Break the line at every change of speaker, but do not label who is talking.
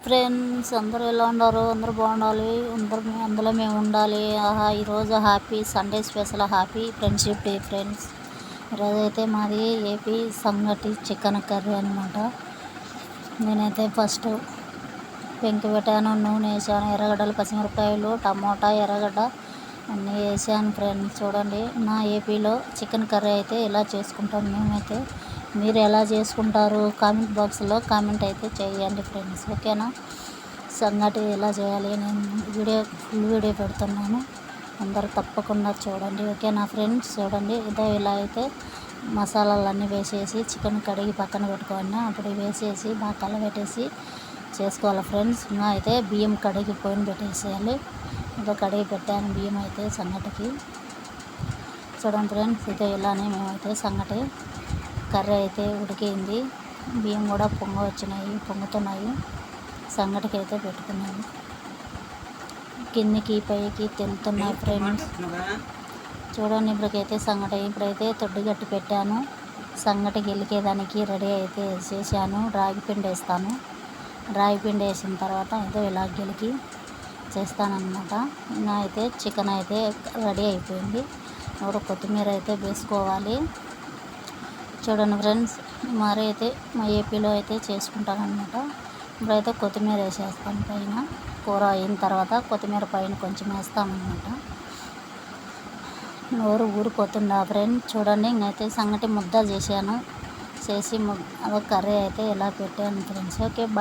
Friends అందరూ ఎలా ఉన్నారు? అందరూ బాగుండాలి. అందులో మేము ఉండాలి. ఈరోజు happy Sunday special happy friendship day friends. ఈరోజైతే మాది ఏపీ సంగటి చికెన్ కర్రీ అనమాట. నేనైతే ఫస్ట్ పెంకు పెట్టాను, నూనె వేసాను, ఎర్రగడ్డలు, పచ్చిమిరపకాయలు, టమోటా, ఎర్రగడ్డ అన్నీ వేసాను ఫ్రెండ్స్. చూడండి, నా ఏపీలో చికెన్ కర్రీ అయితే ఇలా చేసుకుంటాం మేమైతే. మీరు ఎలా చేసుకుంటారు? కామెంట్ బాక్స్లో కామెంట్ అయితే చేయండి ఫ్రెండ్స్, ఓకేనా? సంగటి ఎలా చేయాలి నేను ఫుల్ వీడియో పెడుతున్నాను, అందరూ తప్పకుండా చూడండి, ఓకేనా ఫ్రెండ్స్? చూడండి, ఇలా అయితే మసాలాలన్నీ వేసేసి చికెన్ కడిగి పక్కన పెట్టుకోండి. అప్పుడు వేసేసి బాగా కలబెట్టేసి చేసుకోవాలి ఫ్రెండ్స్. ఇంకా అయితే బియ్యం కడిగి పోయిన పెట్టేసేయాలి. కడిగి పెట్టాను బియ్యం అయితే సంగటికి. చూడండి ఫ్రెండ్స్, ఇలానే మేమైతే సంగటి కర్రీ అయితే ఉడికింది, బియ్యం కూడా పొంగుతున్నాయి. సంగటికి అయితే పెట్టుకున్నాను. కిందికి పైకి తెలుతున్నాయి ఫ్రెండ్స్. చూడండి, ఇప్పటికైతే ఇప్పుడైతే తొడ్డు గట్టి పెట్టాను. సంగటి గెలికేదానికి రెడీ అయితే చేశాను. రాగి పిండి వేస్తాను. రాగి పిండి వేసిన తర్వాత ఇలా గెలికి చేస్తానన్నమాట. ఇంకా అయితే చికెన్ అయితే రెడీ అయిపోయింది. ఇప్పుడు కొత్తిమీర అయితే వేసుకోవాలి. చూడండి ఫ్రెండ్స్, మరి అయితే మా ఏపీలో అయితే చేసుకుంటానమాట. ఇప్పుడైతే కొత్తిమీర వేసేస్తాను పైన. కూర అయిన తర్వాత కొత్తిమీర పైన కొంచెం వేస్తామన్నమాట. నోరు ఊరిపోతుందా ఫ్రెండ్స్? చూడండి, ఇంకైతే సంగటి ముద్ద చేశాను. చేసి కర్రీ అయితే ఇలా పెట్టాను ఫ్రెండ్స్. Okay, bye.